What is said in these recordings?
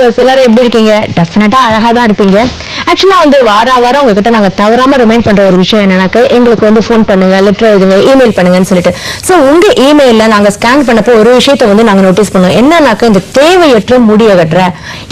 Viewers எல்லாரும் எப்படி இருக்கீங்க? டெஃபினட்டா அழகா தான் இருப்பீங்க. ஆக்சுவலா வந்து வாரம் உங்ககிட்ட நாங்க தவறாம ரிமைண்ட் பண்ற ஒரு விஷயம் என்னன்னாக்க, எங்களுக்கு வந்து ஃபோன் பண்ணுங்க, லெட்டர் எழுதுங்க, இமெயில் பண்ணுங்கன்னு சொல்லிட்டு. சோ உங்க இமெயில்ல நாங்க ஸ்கேன் பண்ணப்போ ஒரு விஷயத்தை வந்து நாங்க நோட்டீஸ் பண்ணோம். என்னன்னாக்க, இந்த தேவையற்ற முடி அகற்ற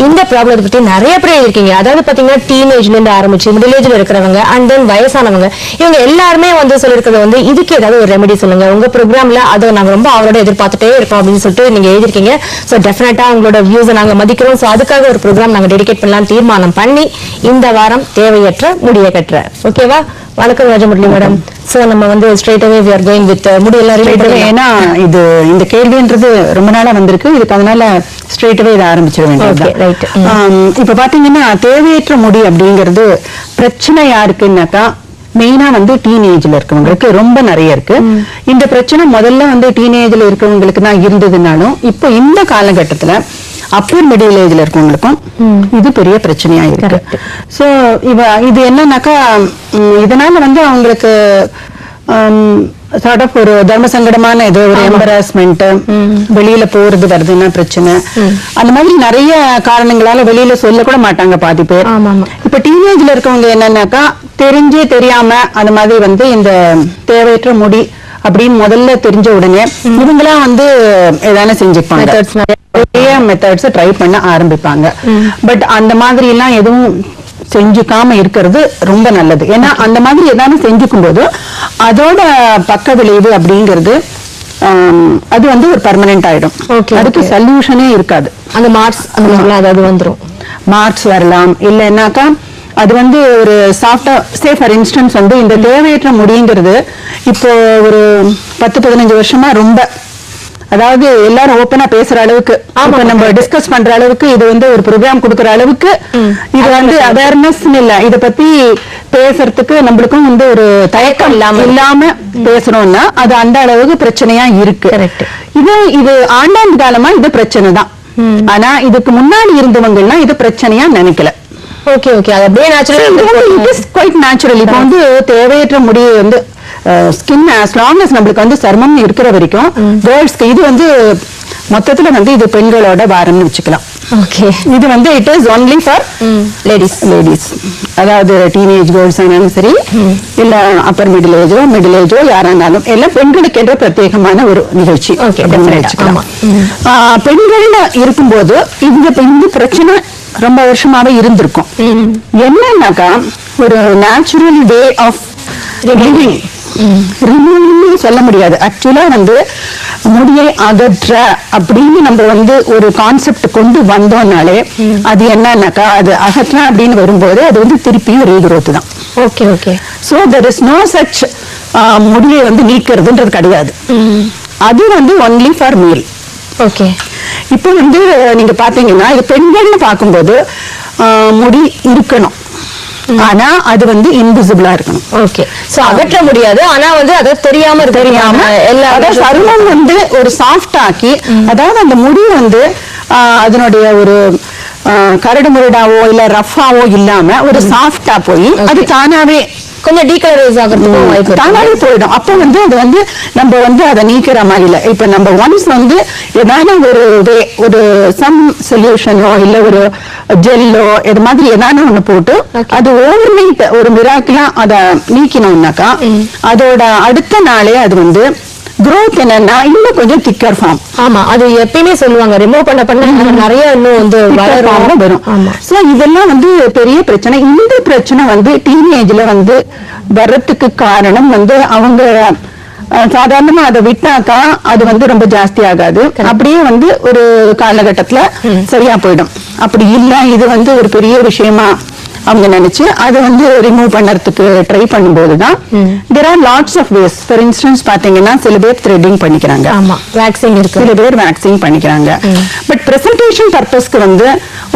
இந்த ப்ராப்ளத்தை பத்தி நிறைய பேர் இருக்கீங்க. அதாவது பாத்தீங்கன்னா டீனேஜ்ல இருந்து ஆரம்பிச்சு மிடில் ஏஜ்ல இருக்கிறவங்க அண்ட் தென் வயசானவங்க, இவங்க எல்லாருமே வந்து சொல்லிருக்கிறது வந்து இதுக்கு ஏதாவது ஒரு ரெமெடி சொல்லுங்க, உங்க ப்ரோக்ராம்ல அதை நாங்க ரொம்ப அவரோட எதிர்பார்த்துட்டே இருக்கோம் அப்படின்னு சொல்லிட்டு நீங்க எழுதிருக்கீங்க. சோ டெஃபினட்டா உங்களோட வியூஸை நாங்க மதிக்கிறோம். சோ அதுக்காக ஒரு ப்ரோக்ராம் நாங்க டெடிகேட் பண்ணலாம் தீர்மானம் பண்ணி இந்த வாரம் தேவையற்ற முடிய கட்டுற. ஓகேவா? வணக்கம் ராஜமுரளி மேடம். சோ நம்ம வந்து straight away we are going with முடியெல்லாம். ஏன்னா இது இந்த கேள்வின்றது ரொம்ப நாளா வந்திருக்கு. இதுக்கு அதனால ஸ்ட்ரைட் அவே இதை ஆரம்பிச்சிட வேண்டியது. இப்ப பாத்தீங்கன்னா தேவையற்ற முடி அப்படிங்கிறது பிரச்சனை யாருக்குன்னாக்கா மெயினா வந்து டீனேஜ்ல இருக்கவங்களுக்கு ரொம்ப நிறைய இருக்கு. இந்த பிரச்சனை முதல்ல வந்து டீனேஜ்ல இருக்கவங்களுக்கு தான் இருந்ததுனாலும் இப்போ இந்த காலகட்டத்துல அப்பர் மிடில் ஏஜ்ல இருக்கவங்களுக்கும் இது பெரிய பிரச்சனையா இருக்கு. சோ இது என்னன்னாக்கா இதனால வந்து அவங்களுக்கு சார்ட் ஆஃப் ஒரு தர்ம சங்கடமான ஏதோ ஒரு எம்பராஸ்மெண்ட், வெளியில போறது வருதுன்னா பிரச்சனை, அந்த மாதிரி நிறைய காரணங்களால வெளியில சொல்ல கூட மாட்டாங்க பாதி பேர். இப்ப டீனேஜ்ல இருக்கவங்க என்னன்னாக்கா தெரிஞ்சே தெரியாம அந்த மாதிரி வந்து இந்த தேவையற்ற முடி அப்படின்னு முதல்ல தெரிஞ்ச உடனே இவங்களாம் வந்து ஏதான செஞ்சுப்பாங்க, நிறைய மெத்தட்ஸ் ட்ரை பண்ண ஆரம்பிப்பாங்க. பட் அந்த மாதிரி எல்லாம் எதுவும் செஞ்சுக்காம இருக்கிறது ரொம்ப நல்லது. ஏன்னா அந்த மாதிரி ஏதாவது செஞ்சுக்கும் போது அதோட பக்க விளைவு அப்படிங்கிறது அது வந்து ஒரு பர்மனன்ட் ஆயிடும். அதுக்கு சொல்யூஷனே இருக்காது. அந்த மார்க்ஸ் வந்துடும், மார்க்ஸ் வரலாம். இல்லைன்னாக்கா அது வந்து ஒரு சாஃப்டா ஃபார் இன்ஸ்டன்ஸ் வந்து இந்த தேவையற்ற முடிங்கிறது இப்போ ஒரு 10-15 வருஷமா ரொம்ப, அதாவது எல்லாரும் ஓப்பனா பேசுற அளவுக்கு, நம்ம டிஸ்கஸ் பண்ற அளவுக்கு, இது வந்து ஒரு ப்ரோக்ராம் கொடுக்கற அளவுக்கு இது வந்து அவேர்னஸ் இல்ல. இத பத்தி பேசுறதுக்கு நம்மளுக்கும் வந்து ஒரு தயக்கம் இல்லாம பேசுறோம்னா அது அந்த அளவுக்கு பிரச்சனையா இருக்கு. இது ஆண்டாண்டு காலமா இது பிரச்சனை தான். ஆனா இதுக்கு முன்னாடி இருந்தவங்க எல்லாம் இது பிரச்சனையா நினைக்கல. ஓகே ஓகே, அது அப்படியே natural, it is quite natural. இப்போ வந்து தேவையற்ற முடி வந்து ஸ்கின் as long as நம்மளுக்கு வந்து சர்மம் இருக்கிற வரைக்கும் கேர்ள்ஸ்க்கு இது வந்து மொத்தத்துல வந்து இது பெண்களோட வாரம்னு வச்சுக்கலாம். ஓகே, இது வந்து it is only for ladies. அதாவது டீனேஜ் கேர்ள்ஸ் ஆனாலும் சரி, இல்ல அப்பர் மிடில் ஏஜோ யாரானாலும் எல்லாம் பெண்களுக்கு என்ற பிரத்யேகமான ஒரு நிகழ்ச்சி வச்சுக்கலாம். பெண்கள் இருக்கும்போது இந்த பிரச்சனை ரொம்ப வருஷமாவே இருந்திருக்கும். என்னன்னாக்கா ஒரு நேச்சுரல் வே ஆஃப் லிவிங் சொல்ல முடியாது. ஆக்சுவலா வந்து முடியை அகற்ற அப்படின்னு நம்ம வந்து ஒரு கான்செப்ட் கொண்டு வந்தோம்னாலே அது என்னன்னாக்கா அது அகற்றலாம் அப்படின்னு வரும்போது அது வந்து திருப்பியும் ரீக்ரோத் தான். Okay okay. So there is no such முடியை வந்து நீக்கிறதுன்றது கிடையாது. அது வந்து ஒன்லி ஃபார் மேல். ஓகே. இப்போ வந்து நீங்க பாத்தீங்கன்னா இது பெண்கள்னு பார்க்கும்போது முடி இருக்கணும், ஆனா அது வந்து இன்விசிபிளா இருக்கணும். ஓகே, சோ அகற்ற முடியாது, ஆனா வந்து அது தெரியாம அதாவது சருமம் வந்து ஒரு சாஃப்ட் ஆக்கி, அதாவது அந்த முடி வந்து அதனுடைய ஒரு கரடு முரடாவோ இல்ல ரஃபாவோ இல்லாம ஒரு சாஃப்டா போய் அது தானாவே கொஞ்சம் டீகலரைஸ் ஆகிறதுக்கு தானாவே போயிடும். அப்ப வந்து அது வந்து நம்ம வந்து அதை நீக்கிற மாதிரி இல்லை. இப்ப நம்ம ஒன்ஸ் வந்து ஏதாவது ஒரு சம் சொல்யூஷனோ இல்ல ஒரு ஜெல்லோ இது மாதிரி ஏதாவது ஒண்ணு போட்டு அது ஓவர் நைட் ஒரு மிராக்கிளா அதை நீக்கினோம்னாக்கா அதோட அடுத்த நாளே அது வந்து growth என்னன்னா இன்னும் கொஞ்சம் திக்கர் ஃபார்ம். ஆமா, அது எப்பயுமே சொல்லுவாங்க ரிமூவ் பண்ண நிறைய இன்னும் வந்து வரும். சோ இதெல்லாம் வந்து பெரிய பிரச்சனை. இந்த பிரச்சனை வந்து டீனேஜ்ல வந்து வர்றதுக்கு காரணம் வந்து அவங்க சாதாரணமா அதை விட்டாக்கா அது வந்து ரொம்ப ஜாஸ்தி ஆகாது, அப்படியே வந்து ஒரு காலகட்டத்துல சரியா போயிடும். அப்படி இல்ல இது வந்து ஒரு பெரிய விஷயமா அவங்க நினைச்சு அதை வந்து ரிமூவ் பண்ணறதுக்கு ட்ரை பண்ணும்போதுதான் there are lots of ways. for instance பாத்தீங்கன்னா சில பேர் த்ரெட்டிங் பண்ணிக்கிறாங்க, வேக்சிங் இருக்கு, சில பேர் வேக்சிங் பண்ணிக்கிறாங்க. பட் பிரசன்டேஷன் பர்பஸ்க்கு வந்து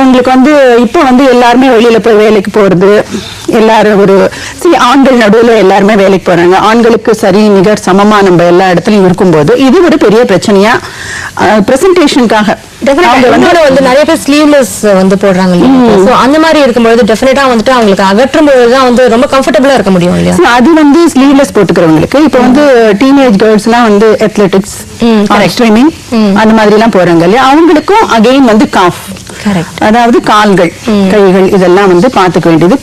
உங்களுக்கு வந்து இப்போ வந்து எல்லாருமே வெளியில போய் வேலைக்கு போறது, எல்லாரும் ஒரு ஆண்கள் நடுவில் எல்லாருமே வேலைக்கு போறாங்க. ஆண்களுக்கு சரி நிகர் சமமா நம்ம எல்லா இடத்துலயும் இருக்கும்போது இது ஒரு பெரிய பிரச்சனையா பிரசன்டேஷனுக்காக அவங்க வந்து நிறைய பேர் ஸ்லீவ்லெஸ் வந்து போடுறாங்க இல்லையா? சோ அந்த மாதிரி இருக்கும்போது டெஃபினட்டா வந்துட்டு அவங்களுக்கு அகற்றும் போது தான் வந்து ரொம்ப கம்ஃபர்டபுளா இருக்க முடியும் இல்லையா? அது வந்து ஸ்லீவ்லெஸ் போட்டுக்கிறவங்களுக்கு இப்போ வந்து டீனேஜ் கேர்ள்ஸ் எல்லாம் வந்து அத்லெட்டிக்ஸ் ஸ்விமிங் அந்த மாதிரி எல்லாம் போறாங்க இல்லையா, அவங்களுக்கும் அகைன் வந்து காஃப், அதாவது கால்கள் கைகள் இதெல்லாம் வந்து பாத்துக்க வேண்டியது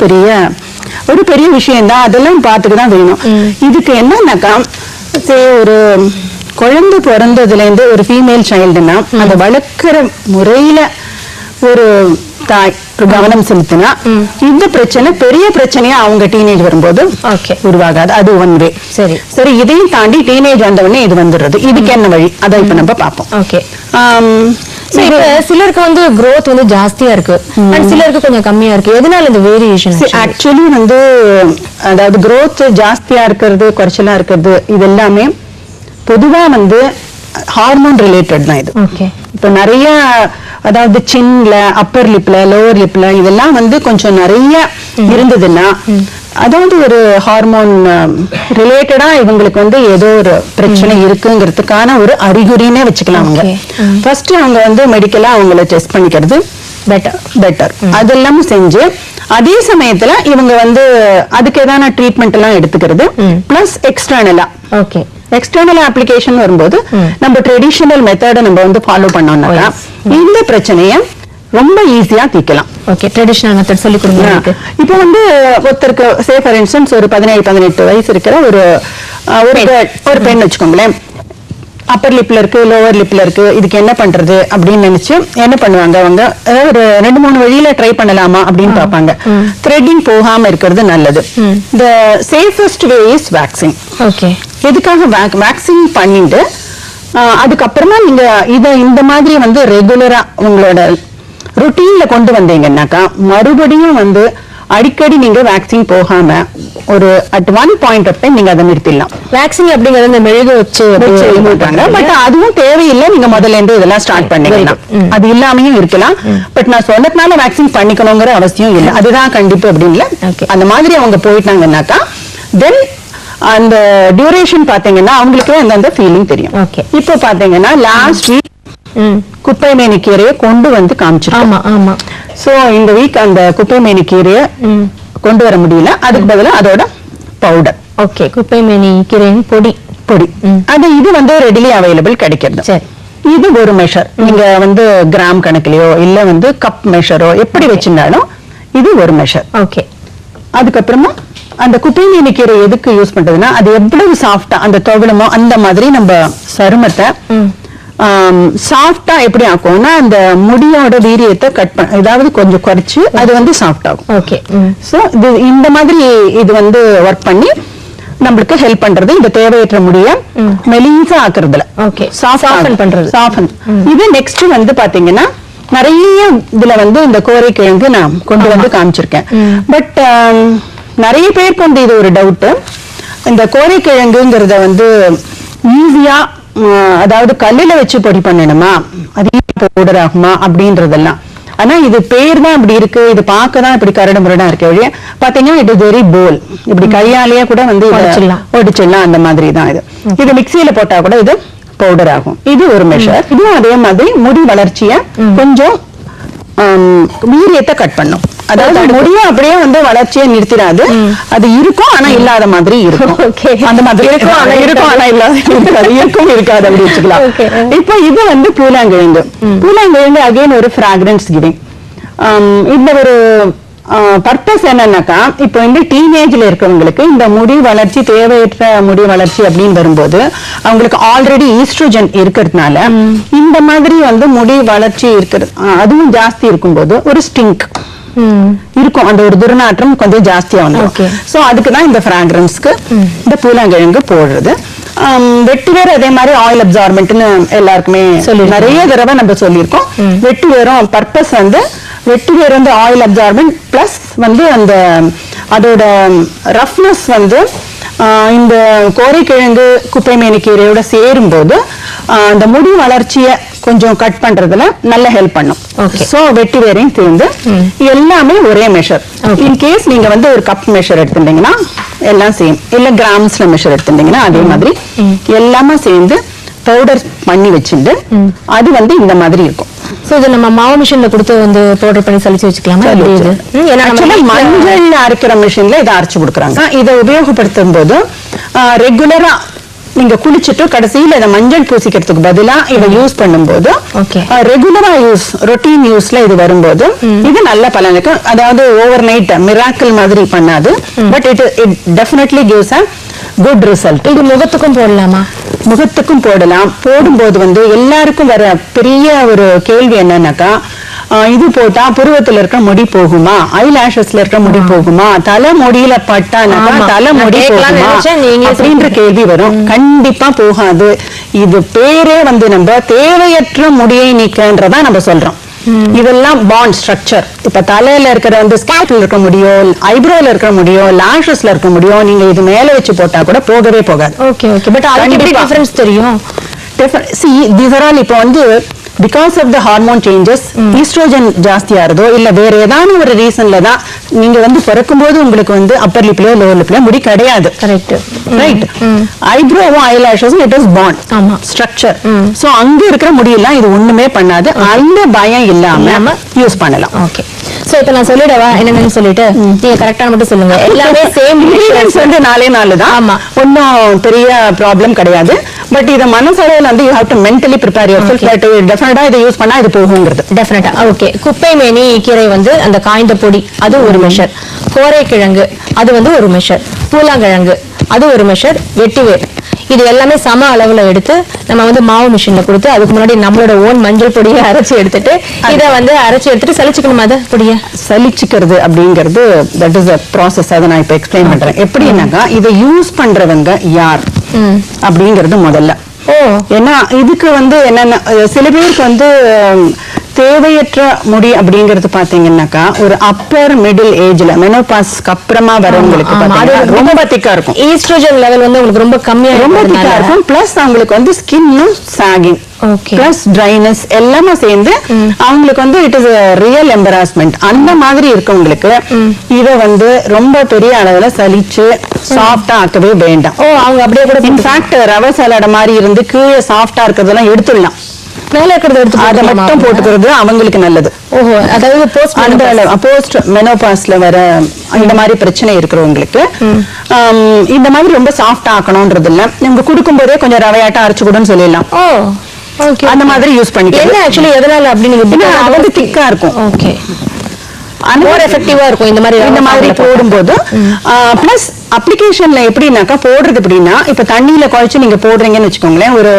ஒரு பெரிய விஷயம் தான். அதெல்லாம் பாத்துக்கதான் வேணும். இதுக்கு என்னன்னாக்கா ஒரு குழந்தை பிறந்ததுல இருந்து ஒரு ஃபீமேல் சைல்டுனா அந்த வளர்க்கிற முறையில ஒரு தாய் கவனம் செலுத்தினா இந்த பிரச்சனை பெரிய பிரச்சனையா அவங்க டீனேஜ் வரும்போது உருவாகாது. அது ஒன் வே. சரி சரி, இதையும் தாண்டி டீனேஜ் வந்தவொடனே இது வந்துடுறது. இதுக்கு என்ன வழி, அதை இப்ப நம்ம பார்ப்போம். ஓகே, சிலருக்கு வந்து growth வந்து ஜாஸ்தியா இருக்கு, சிலருக்கு கொஞ்சம் கம்மியா இருக்கு. எதனால இந்த வேரியேஷன்? ஆக்சுவலி வந்து அதாவது growth ஜாஸ்தியா இருக்கிறது குறைச்சலா இருக்கிறது இது எல்லாமே பொதுவா வந்து ஹார்மோன் ரிலேட்டட் தான். இது இப்ப நிறைய அதாவது சின்ல அப்பர் லிப்ல லோவர் லிப்ல இதெல்லாம் வந்து கொஞ்சம் நிறைய இருந்ததுன்னா அதாவது ஒரு ஹார்மோன் ரிலேட்டடா இவங்களுக்கு வந்து ஏதோ ஒரு பிரச்சனை இருக்குங்கிறதுக்கான ஒரு அறிகுறினே வச்சுக்கலாம். அவங்க ஃபர்ஸ்ட் அவங்க வந்து மெடிக்கலா அவங்கள டெஸ்ட் பண்ணிக்கிறது பெட்டர். அதெல்லாம் செஞ்சு அதே சமயத்துல இவங்க வந்து அதுக்கு ஏதான ட்ரீட்மெண்ட் எல்லாம் எடுத்துக்கிறது பிளஸ் எக்ஸ்டர்னலா எக்ஸ்டர்னல் அப்ளிகேஷன் வரும்போது நம்ம ட்ரெடிஷனல் மெத்தட நம்ம வந்து ஃபாலோ பண்ணோம்னா இந்த பிரச்சனையை ரொம்ப ஈஸியா தீர்க்கலாம். ஓகே, ட்ரெடிஷனல் மெத்தட் சொல்லி கொடுங்க. இப்போ வந்து ஒருத்தருக்கு சே ஃபார் இன்ஸ்டன்ஸ் ஒரு 17-18 வயசு இருக்கிற ஒரு பெண் வச்சுக்கோங்களேன், அப்பர் லிப்ல இருக்கு லோவர் லிப்ல இருக்கு, இதுக்கு என்ன பண்றது அப்படின்னு நினைச்சு என்ன பண்ணுவாங்க அவங்க, ஒரு 2-3 வழியில ட்ரை பண்ணலாமா அப்படின்னு பாப்பாங்க. த்ரெட்டிங் போகாம இருக்கிறது நல்லது. த safest way is waxing. Okay, எதுக்காக வேக்சின் பண்ணிட்டு அதுக்கப்புறமா நீங்க இந்த மாதிரி வந்து ரெகுலரா உங்களோட ருட்டீன்ல கொண்டு வந்தீங்கன்னாக்கா மறுபடியும் வந்து அடிக்கடி நீங்க வேக்சின் போகாம ஒரு at one point of time நீங்க அதை நிறுத்திடலாம். வேக்சின் அப்படிங்கறது இந்த மெழுகு வச்சு போட்டாங்க, பட் அதுவும் தேவையில்லை. நீங்க முதல்ல இருந்து இதெல்லாம் ஸ்டார்ட் பண்ணிக்கலாம். அது இல்லாமையும் இருக்கலாம். பட் நான் சொன்னதுனால வேக்சின் பண்ணிக்கணுங்கிற அவசியம் இல்லை. அதுதான் கண்டிப்பு அப்படின்னு இல்லை. அந்த மாதிரி அவங்க போயிட்டாங்கன்னாக்கா தென் அந்த டியூரேஷன் பாத்தீங்கன்னா அவங்களுக்கு அந்த ஃபீலிங் தெரியும். இப்போ பாத்தீங்கன்னா லாஸ்ட் வீக் குப்பை மேனி கீரையை கொண்டு வந்து காமிச்சிருக்கோம். சோ இந்த வீக் அந்த குப்பை மேனி கீரையை கொண்டு வர முடியல, அதுக்கு பதிலா அதோட பவுடர். ஓகே, குப்பை மேனி கீரையின் பொடி அது இது வந்து ரெடிலி அவைலபிள் கிடைக்கிறது. இது ஒரு மெஷர். நீங்க வந்து கிராம் கணக்குலயோ இல்ல வந்து கப் மெஷரோ எப்படி வச்சிருந்தாலும் இது ஒரு மெஷர். ஓகே, அதுக்கப்புறமா அந்த குப்பை மேனி கீரை எதுக்கு யூஸ் பண்றதுன்னா அது எவ்வளவு சாஃப்டா அந்த துவளமோ அந்த மாதிரி நம்ம சருமத்தை சாஃப்டா எப்படி ஆக்கும்னா அந்த முடியோட வீரியத்தை கட் பண்ண ஏதாவது கொஞ்சம் குறைச்சு அது வந்து சாஃப்ட் ஆகும். ஓகே, சோ இந்த மாதிரி இது வந்து ஒர்க் பண்ணி நம்மளுக்கு ஹெல்ப் பண்றது. இந்த தேவையற்ற முடிய மெலிசா ஆக்குறதுல சாஃப்ட் பண்றது. இது நெக்ஸ்ட் வந்து பாத்தீங்கன்னா நிறைய இதுல வந்து இந்த கோரைக்கிழங்கு நான் கொண்டு வந்து காமிச்சிருக்கேன். பட் நிறைய பேருக்கு வந்து இது ஒரு டவுட், இந்த கோரைக்கிழங்குங்கிறத வந்து ஈஸியா அதாவது கல்லுல வச்சு பொடி பண்ணணுமா, அது பவுடர் ஆகுமா அப்படின்றதெல்லாம். ஆனா இது பேர் தான் அப்படி இருக்கு, இது பார்க்கதான் இப்படி கரடு முரடா இருக்கு. வழியா பாத்தீங்கன்னா இட் இஸ் வெரி போல், இப்படி கையாலேயே கூட வந்து ஒடிச்சிடலாம். அந்த மாதிரி தான் இது. இது மிக்சியில போட்டா கூட இது பவுடர் ஆகும். இது ஒரு மெஷர். இதுவும் அதே மாதிரி முடி வளர்ச்சிய கொஞ்சம் வீரியத்தை கட் பண்ணும். அதாவது முடியும் அப்படியே வந்து வளர்ச்சியை நிறுத்திடாது, அது இருக்கும் ஆனா இல்லாத மாதிரி இருக்கும். அந்த மாதிரி இருக்கும் ஆனா இல்லாத இருக்கும் இருக்காது அப்படி வச்சுக்கலாம். இப்போ இது வந்து பூலாங்கிழங்கு. பூலாங்கிழங்கு அகைன் ஒரு ஃப்ராக்ரன்ஸ் கிவிங். இந்த ஒரு பர்பஸ் என்னன்னாக்கா இப்போ வந்து டீனேஜ்ல இருக்கவங்களுக்கு இந்த முடி வளர்ச்சி தேவையற்ற முடி வளர்ச்சி அப்படின்னு வரும்போது அவங்களுக்கு ஆல்ரெடி ஈஸ்ட்ரோஜன் இருக்கிறதுனால இந்த மாதிரி வந்து முடி வளர்ச்சி இருக்கிறது அதுவும் ஜாஸ்தி இருக்கும்போது ஒரு ஸ்டிங்க் இருக்கும், அந்த ஒரு துர்நாற்றம் கொஞ்சம் ஜாஸ்தியா வந்து. சோ அதுக்குதான் இந்த ஃப்ராக்ரன்ஸ்க்கு இந்த பூலாங்கிழங்கு போடுறது. வெட்டிவேர் அதே மாதிரி ஆயில் அப்சார்பன்ட்னு எல்லாருக்குமே நிறைய தடவை நம்ம சொல்லியிருக்கோம். வெட்டிவேரும் பர்பஸ் வந்து வெட்டிவேர் வந்து ஆயில் அப்சார்பன்ட் பிளஸ் வந்து அந்த அதோட ரஃப்னஸ் வந்து இந்த கோரைக்கிழங்கு குப்பை மேனி கீரையோட சேரும் போது அந்த முடி வளர்ச்சியை கொஞ்சம் கட் பண்றதுல நல்ல ஹெல்ப் பண்ணும். சோ வெட்டிவேரையும் சேர்ந்து எல்லாமே ஒரே மெஷர். இன்கேஸ் நீங்க வந்து ஒரு கப் மெஷர் எடுத்துட்டீங்கன்னா எல்லாம் சேம், இல்ல கிராம்ஸ்ல மெஷர் எடுத்துட்டீங்கன்னா அதே மாதிரி எல்லாமே சேர்ந்து பவுடர் பண்ணி வச்சுட்டு அது வந்து இந்த மாதிரி இருக்கும். சோ இது நம்ம மாவு மிஷின்ல கொடுத்து வந்து பவுடர் பண்ணி சலிச்சு வச்சுக்கலாமா? மஞ்சள் அரைக்கிற மிஷின்ல இதை அரைச்சு கொடுக்குறாங்க. இதை உபயோகப்படுத்தும் போது ரெகுலரா நீங்க குளிச்சுட்டு கடைசியில இதை மஞ்சள் பூசிக்கிறதுக்கு பதிலா இதை யூஸ் பண்ணும்போது ரெகுலரா யூஸ் ரொட்டீன் யூஸ்ல இது வரும்போது இது நல்ல பலனுக்கு, அதாவது ஓவர் நைட் மிராக்கிள் மாதிரி பண்ணாது, but it definitely gives a good result. இது முகத்துக்கும் போடலாமா? முகத்துக்கும் போடலாம். போடும்போது வந்து எல்லாருக்கும் வர பெரிய ஒரு கேள்வி என்னன்னாக்கா, இது போட்டா புருவத்துல இருக்க முடி போகுமா, ஐலாஷஸ்ல இருக்க முடி போகுமா, தலை முடியில பட்டானாக்கா தலை முடி போகுமா அப்படின்ற கேள்வி வரும். கண்டிப்பா போகாது. இது பேரே வந்து நம்ம தேவையற்ற முடியை நீக்கன்றதா நம்ம சொல்றோம். இதெல்லாம் பாண்ட் ஸ்ட்ரக்சர். இப்ப தலையில இருக்கிற வந்து ஸ்கேல்ப்ல இருக்க முடியும், ஐப்ரோல இருக்க முடியும், லாஷஸ்ல இருக்க முடியும், நீங்க இது மேல வச்சு போட்டா கூட போகவே போகாது. ஓகே ஓகே, பட் அதுக்கு எப்படி டிஃபரன்ஸ் தெரியும்? see these are all இப்போ வந்து because of the hormone changes estrogen ஜாஸ்தியா இருதோ இல்ல வேற ஏதாவது ஒரு ரீசன்ல தான் நீங்க வந்து பிறக்கும்போது உங்களுக்கு வந்து அப்பர் லிப்லயோ லோவர் லிப்லயோ முடி கிடையாது. Correct right. ஐப்ரோவும் ஐலாஷஸும் இட் இஸ் பாண்ட் ஆமா ஸ்ட்ரக்சர். சோ அங்க இருக்கிற முடியெல்லாம் இது ஒண்ணுமே பண்ணாது. அந்த பயம் இல்லாம யூஸ் பண்ணலாம். ஓகே. சோ இப்ப நான் சொல்லிடவா என்னன்னு சொல்லிட்டு நீங்க கரெக்ட்டா மட்டும் சொல்லுங்க. எல்லாமே சேம் இன்கிரிடியன்ட்ஸ் வந்து நாலு தான். ஆமா, ஒன்னும் பெரிய ப்ராப்ளம் கிடையாது. பட் இத மனசளவுல வந்து you have to mentally prepare yourself that definitely இத யூஸ் பண்ணா இது போகும்ங்கிறது. டெஃபினட்டா. ஓகே. குப்பை மேனி கீரை வந்து அந்த காய்ந்த பொடி அது ஒரு மெஷர், கோரைக்கிழங்கு அது வந்து ஒரு மெஷர், பூலாங்கிழங்கு அது ஒரு மெஷர், வெட்டிவேர் இது எல்லாமே சம அளவுல எடுத்து நம்ம வந்து மாவு மிஷின்ல கொடுத்து அதுக்கு முன்னாடி நம்மளோட ஓன் மஞ்சள் பொடியை அரைச்சி எடுத்துட்டு இதை வந்து அரைச்சி எடுத்துட்டு சலிச்சுக்கணுமா? அதை பொடியை சலிச்சுக்கிறது அப்படிங்கிறது தட் இஸ் a process. அதை நான் இப்ப எக்ஸ்பிளைன் பண்றேன். எப்படின்னாக்கா இதை யூஸ் பண்றவங்க யார் அப்படிங்கிறது முதல்ல. ஏன்னா இதுக்கு வந்து என்னன்னா சில பேருக்கு வந்து தேவையற்ற முடி அப்படிங்கிறது பாத்தீங்கன்னாக்கா ஒரு அப்பர் மிடில் ஏஜ்ல மெனோபாஸ்க்கு அப்புறமா வரவங்களுக்கு ரொம்ப திக்கா இருக்கும். ஈஸ்ட்ரோஜன் லெவல் வந்து உங்களுக்கு ரொம்ப கம்மியா ரொம்ப திக்கா இருக்கும். பிளஸ் அவங்களுக்கு வந்து ஸ்கின்னும் சாகிங் பிளஸ் ட்ரைனஸ் எல்லாமே சேர்ந்து அவங்களுக்கு வந்து இட் இஸ் ரியல் எம்பராஸ்மெண்ட். அந்த மாதிரி இருக்கவங்களுக்கு இத வந்து ரொம்ப பெரிய அளவுல சலிச்சு சாஃப்டா ஆக்கவே வேண்டாம். அவங்க அப்படியே கூட இன்ஃபேக்ட் ரவை சாலடை மாதிரி இருந்து கீழே சாஃப்டா இருக்கிறதெல்லாம் எடுத்துடலாம். மேல இருக்கிறத எடுத்து அதை மட்டும் போட்டுக்கிறது அவங்களுக்கு நல்லது. ஓஹோ, அதாவது போஸ்ட் மெனோபாஸ்ல வர இந்த மாதிரி பிரச்சனை இருக்கிறவங்களுக்கு இந்த மாதிரி ரொம்ப சாஃப்டா ஆக்கணும்ன்றது இல்ல. நீங்க கொடுக்கும் போதே கொஞ்சம் ரவையாட்டா அரைச்சு கூடன்னு சொல்லிடலாம். அந்த மாதிரி யூஸ் பண்ணிக்கலாம். ஆக்சுவலி எதனால அப்படின்னு அது வந்து திக்கா இருக்கும். ஓகே, மோர் எஃபெக்டிவா இருக்கும் இந்த மாதிரி போடும்போது. பிளஸ் அப்ளிகேஷன்ல எப்படின்னாக்கா போடுறது எப்படின்னா இப்ப தண்ணியில குழைச்சு நீங்க போடுறீங்கன்னு வச்சுக்கோங்களேன், ஒரு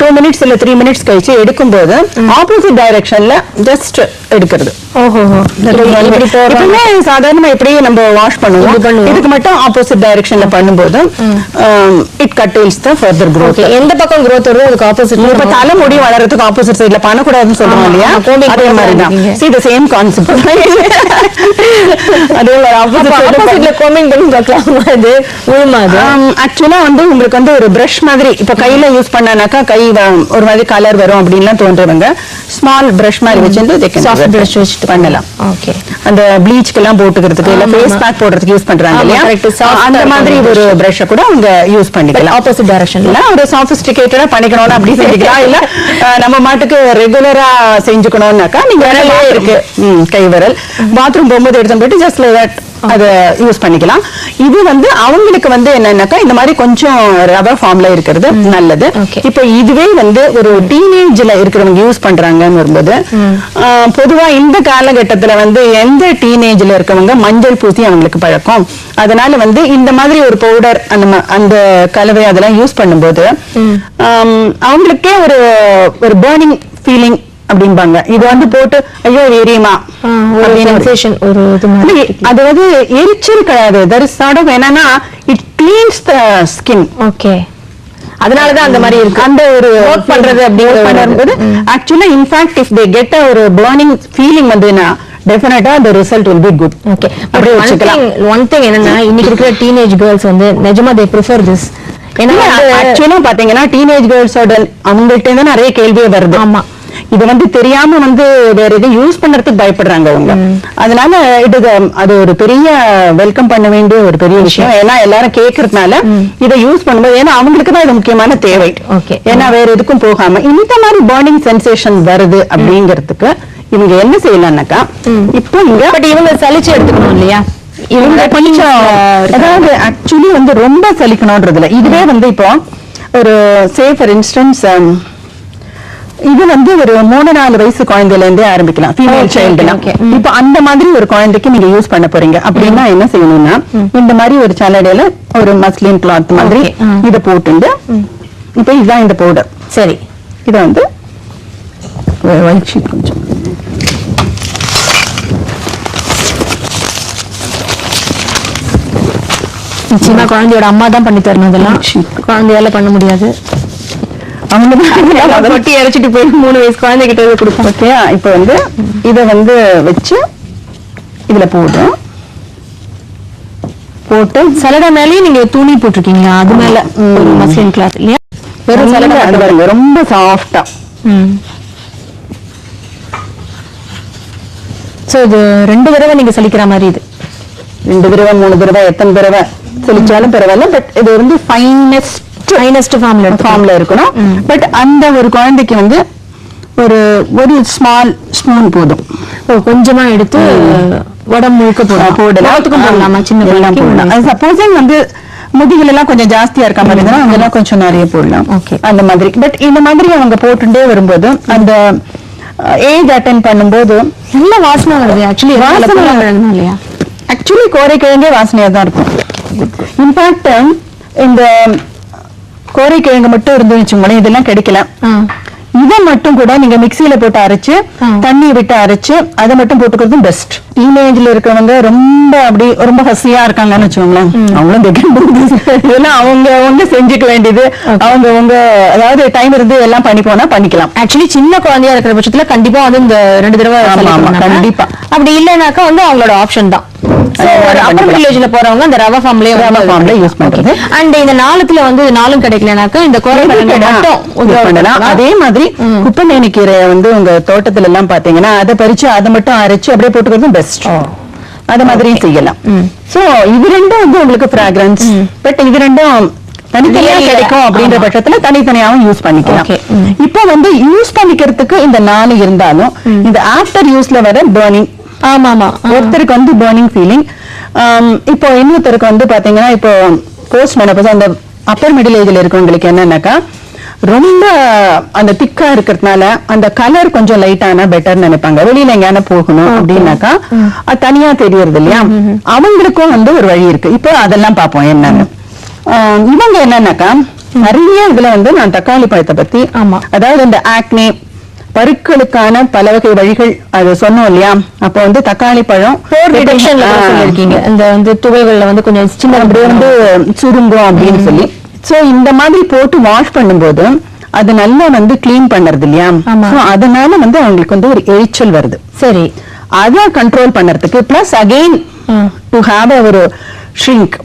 2 மினிட்ஸ் இல்ல 3 மினிட்ஸ் கழிச்சு எடுக்கும் போது ஆப்போசிட் டைரக்ஷன்ல ஜஸ்ட் எடுக்கிறது. சாதாரணமா எப்படியே நம்ம வாஷ் பண்ணுவோம், இதுக்கு மட்டும் ஆப்போசிட் டைரக்ஷன்ல பண்ணும்போது இட் கட்டேல்ஸ் தி ஃபர்தர் growth. எந்த பக்கம் growth வருதோ அதுக்கு ஆப்போசிட். இப்ப தலை முடி வளர்றதுக்கு ஆப்போசிட் சைடுல பண்ணக்கூடாதுன்னு சொல்றோம் இல்லையா, அதே மாதிரி தான். see the same concept. அதே மாதிரி ஆப்போசிட்ல கோமிங் பண்ணி பார்க்கலாம். அது உள்மாது ஆக்சுவலா வந்து உங்களுக்கு வந்து ஒரு பிரஷ் மாதிரி இப்ப கையில யூஸ் பண்ணானாக்கா கை ஒரு மாதிரி கலர் வரும் அப்படின்லாம் தோன்றவங்க ஸ்மால் பிரஷ் மாதிரி வச்சிருந்து சாஃப்ட் பிரஷ் வச்சுட்டு பண்ணலாம். ஓகே, அந்த ப்ளீச்க்கு எல்லாம் போட்டுக்கிறதுக்கு இல்ல ஃபேஸ் பேக் போடுறதுக்கு யூஸ் பண்றாங்க இல்லையா, அந்த மாதிரி ஒரு பிரஷ் கூட அவங்க யூஸ் பண்ணிக்கலாம். ஆப்போசிட் டைரக்ஷன்ல ஒரு சாபிஸ்டிகேட்டடா பண்ணிக்கணும்னு அப்படி செஞ்சுக்கலாம். இல்ல நம்ம மாட்டுக்கு ரெகுலரா செஞ்சுக்கணும்னாக்கா நீங்க விரலே இருக்கு கை விரல் பாத்ரூம் போகும்போது எடுத்து போயிட்டு ஜஸ்ட் லைக் தட் அதை யூஸ் பண்ணிக்கலாம். இது வந்து அவங்களுக்கு வந்து என்னன்னாக்கா இந்த மாதிரி கொஞ்சம் ரவர் ஃபார்ம்ல இருக்கிறது நல்லது. இப்ப இதுவே வந்து ஒரு டீனேஜ்ல இருக்கிறவங்க யூஸ் பண்றாங்கன்னு வரும்போது பொதுவா இந்த காலகட்டத்துல வந்து எந்த டீனேஜ்ல இருக்கவங்க மஞ்சள் பூசி அவங்களுக்கு பழக்கம். அதனால வந்து இந்த மாதிரி ஒரு பவுடர் அந்த கலவை அதெல்லாம் யூஸ் பண்ணும்போது அவங்களுக்கே ஒரு பர்னிங் ஃபீலிங் அப்படிம்பாங்க. இது வந்து போட்டு ஐயோ எரியுமா அதாவது எரிச்சல் கிடையாது. என்னன்னா it cleans the skin. Okay, அதனாலதான் அந்த மாதிரி இருக்கு. அந்த ஒரு ஒர்க் பண்றது அப்படிங்கும்போது ஆக்சுவலா இன்ஃபேக்ட் இஃப் தே கெட் ஒரு பர்னிங் ஃபீலிங் வந்துன்னா definitely the result will be good. Okay, one thing என்னன்னா இன்னைக்கு இருக்கிற டீனேஜ் கேர்ள்ஸ் வந்து நிஜமா they prefer this. ஏன்னா ஆக்சுவலா பாத்தீங்கன்னா டீனேஜ் கேர்ள்ஸோட அவங்கள்ட்ட இருந்து நிறைய கேள்வியே வருது. ஆமா, இது வந்து தெரியாம வந்து வேற எதுவும் யூஸ் பண்றதுக்கு பயப்படுறாங்க அவங்க. அதனால அது ஒரு பெரிய வெல்கம் பண்ண வேண்டிய ஒரு பெரிய விஷயம். ஏன்னா எல்லாரும் கேட்கறதுனால இதை யூஸ் பண்ணும்போது, ஏன்னா அவங்களுக்கு தான் இது முக்கியமான தேவை. ஏன்னா வேற எதுக்கும் போகாம இந்த மாதிரி பர்னிங் சென்சேஷன் வருது அப்படிங்கிறதுக்கு இவங்க என்ன செய்யலாம்னாக்கா, இப்போ இவங்க சலிச்சு எடுத்துக்கணும் இல்லையா, இவங்க கொஞ்சம் அதாவது ஆக்சுவலி வந்து ரொம்ப சலிக்கணும்ன்றதுல இதுவே வந்து இப்போ ஒரு சே ஃபார் இன்ஸ்டன்ஸ் இது வந்து ஒரு 3-4 வயசு குழந்தையில இருந்தே ஆரம்பிக்கலாம், ஃபீமேல் சைல்டுலாம். இப்ப அந்த மாதிரி ஒரு குழந்தைக்கு நீங்க யூஸ் பண்ண போறீங்க அப்படின்னா என்ன செய்யணும்னா, இந்த மாதிரி ஒரு சலடையில ஒரு மஸ்லின் கிளாத் மாதிரி இதை போட்டு, இப்ப இதுதான் இந்த பவுடர். சரி, இதை வந்து ஒயிட் ஷீட் கொஞ்சம் நிச்சயமா குழந்தையோட அம்மா தான் பண்ணி தரணும். இதெல்லாம் குழந்தையால பண்ண முடியாது. அவங்க கொட்டி இறைச்சிட்டு போய் 3 வயசு குழந்தைகிட்ட கொடுப்போம். ஓகே, இப்ப வந்து இத வந்து வச்சு இதுல போட்டு சலடை மேலயே நீங்க துணி போட்டிருக்கீங்களா? அது மேல மஸ்லின் கிளாத் இல்லையா? வெறும் சலடை அது பாருங்க, ரொம்ப சாஃப்டா. சோ இது 2 தடவை நீங்க சலிக்கிற மாதிரி, இது 2 தடவை 3 தடவை எத்தனை தடவை சலிச்சாலும் பரவாயில்ல. பட் இது வந்து ஃபைனஸ்ட் ஃபார்ம்ல இருக்கணும். பட் அந்த ஒரு குழந்தைக்கு வந்து ஒரு ஸ்மால் ஸ்பூன் போதும். கொஞ்சமா எடுத்து உடம்பு முழுக்க போடலாம். சின்ன சப்போஸிங் வந்து முதுகுல எல்லாம் கொஞ்சம் ஜாஸ்தியா இருக்க மாதிரி இருந்தா அதெல்லாம் கொஞ்சம் நிறைய போடலாம் அந்த மாதிரி. பட் இந்த மாதிரி அவங்க போட்டுட்டே வரும்போது அந்த ஏஜ் அட்டென்ட் பண்ணும்போது நல்ல வாசனை வருது. ஆக்சுவலி கோரைக்கிழங்கே வாசனையா தான் இருக்கும். இன்ஃபேக்ட் இந்த கோரைக்கிழங்கு மட்டும் இருந்து வச்சுக்கோங்களேன், இதெல்லாம் கிடைக்கல. இதை மட்டும் கூட நீங்க மிக்சியில போட்டு அரைச்சு தண்ணி விட்டு அரைச்சு அதை மட்டும் போட்டுக்கிறது பெஸ்ட். டீனேஜ்ல இருக்கவங்க ரொம்ப ஹசியா இருக்காங்கன்னு வச்சுக்கோங்களேன், அவங்களும் இதெல்லாம் அவங்க செஞ்சுக்க வேண்டியது அவங்க அதாவது டைம் இருந்து எல்லாம் பண்ணி போனா பண்ணிக்கலாம். ஆக்சுவலி சின்ன குழந்தையா இருக்கிற பட்சத்துல கண்டிப்பா வந்து இந்த 2 தடவை கண்டிப்பா. அப்படி இல்லைனாக்கா வந்து அவங்களோட ஆப்ஷன் தான். போறவங்க இந்த ரவா ஃபார்ம்ல யூஸ் பண்றது. அண்ட் இந்த நாளுக்குல வந்து நாளும் கிடைக்கலனாக்கா இந்த பண்ணலாம். அதே மாதிரி குப்பைமேனி கீரையை வந்து உங்க தோட்டத்துல எல்லாம் பாத்தீங்கன்னா அதை பறிச்சு அதை மட்டும் அரைச்சு அப்படியே போட்டுக்கிறது பெஸ்ட். அது மாதிரி செய்யலாம். சோ இது ரெண்டும் வந்து உங்களுக்கு ஃப்ராக்ரன்ஸ். பட் இது ரெண்டும் தனித்தனியா கிடைக்கும் அப்படின்ற பட்சத்துல தனித்தனியாவும் யூஸ் பண்ணிக்கலாம். இப்ப வந்து யூஸ் பண்ணிக்கிறதுக்கு இந்த 4 இருந்தாலும் இந்த ஆஃப்டர் யூஸ்ல வர பர்னிங், ஒருத்தருக்கு வந்து பர்னிங் ஃபீலிங். இப்போ இன்னொருத்தருக்கு வந்து பாத்தீங்கன்னா இப்போ போஸ்ட் மெனோபாஸ் அந்த அப்பர் மிடில் ஏஜ்ல இருக்கவங்களுக்கு என்னன்னாக்கா ரொம்ப அந்த திக்கா இருக்கிறதுனால அந்த கலர் கொஞ்சம் லைட் ஆனா பெட்டர் நினைப்பாங்க. வெளியில எங்கேயான போகணும் அப்படின்னாக்கா அது தனியா தெரியறது இல்லையா, அவங்களுக்கும் வந்து ஒரு வழி இருக்கு. இப்போ அதெல்லாம் பார்ப்போம் என்னன்னு. இவங்க என்னன்னாக்கா நிறைய இதுல வந்து நான் தக்காளி பழத்தை பத்தி, அதாவது இந்த ஆக்னே பருக்களுக்கான பல வகை வழிகள் அது சொன்னோம் இல்லையா. அப்ப வந்து தக்காளி பழம் சொல்லிருக்கீங்க, இந்த வந்து துவைகள்ல வந்து கொஞ்சம் சின்ன வந்து சுருங்கும் அப்படின்னு சொல்லி. சோ இந்த மாதிரி போட்டு வாஷ் பண்ணும்போது அது நல்லா வந்து கிளீன் பண்றது இல்லையா, அதனால வந்து அவங்களுக்கு வந்து ஒரு எரிச்சல் வருது. சரி, அத கண்ட்ரோல் பண்றதுக்கு பிளஸ் அகைன் டு ஹேவ் ஒரு ஷ்ரிங்க்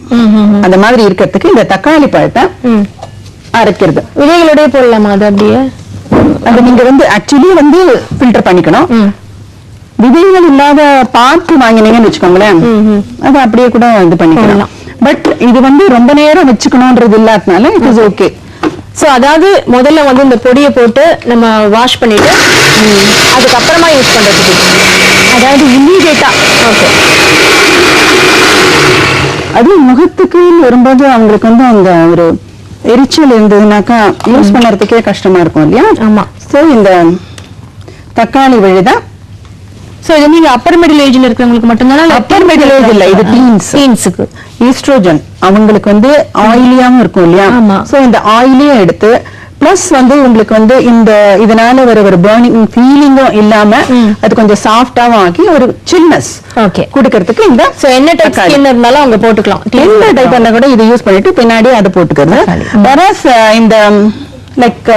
அந்த மாதிரி இருக்கிறதுக்கு இந்த தக்காளி பழத்தை அரைக்கிறது. விதைகளோடய போடலாமா? அது அப்படியே அது நீங்க வந்து ஆக்சுவலி வந்து ஃபில்டர் பண்ணிக்கணும். விதைகள் இல்லாத பார்த்து வாங்கினீங்கன்னு வச்சுக்கோங்களேன், அது அப்படியே கூட இது பண்ணிக்கலாம். பட் இது வந்து ரொம்ப நேரம் வச்சுக்கணும்ன்றது இல்லாதனால இட் இஸ் ஓகே. சோ அதாவது முதல்ல வந்து இந்த பொடியை போட்டு நம்ம வாஷ் பண்ணிட்டு அதுக்கப்புறமா யூஸ் பண்றதுக்கு, அதாவது இம்மீடியட்டா. ஓகே, அது முகத்துக்கு வரும்போது அவங்களுக்கு வந்து அந்த ஒரு எரிச்சல் இருந்ததுனாக்கா யூஸ் பண்றதுக்கே கஷ்டமா இருக்கும் இல்லையா. ஆமா. சோ இந்த தக்காளி விழுதா. சோ இது நீங்க அப்பர் மிடில் ஏஜ்ல இருக்கிறவங்களுக்கு மட்டும்தானா? அப்பர் மிடில் ஏஜ் இல்ல, இது டீன்ஸ்க்கு. ஈஸ்ட்ரோஜன் அவங்களுக்கு வந்து ஆயிலியாவும் இருக்கும் இல்லையா. சோ இந்த ஆயிலியும் எடுத்து பிளஸ் வந்து உங்களுக்கு வந்து இந்த இதனால ஒரு பர்னிங் ஃபீலிங்கும் இல்லாம அது கொஞ்சம் சாஃப்டாவும் ஆக்கி ஒரு சில்னஸ் குடுக்கிறதுக்கு இந்த என்ன டைப் ஸ்கின் இருந்தாலும் அவங்க போட்டுக்கலாம். எந்த டைப் பண்ணா கூட இதை யூஸ் பண்ணிட்டு பின்னாடி அதை போட்டுக்கிறது. வேறஸ் இந்த லைக்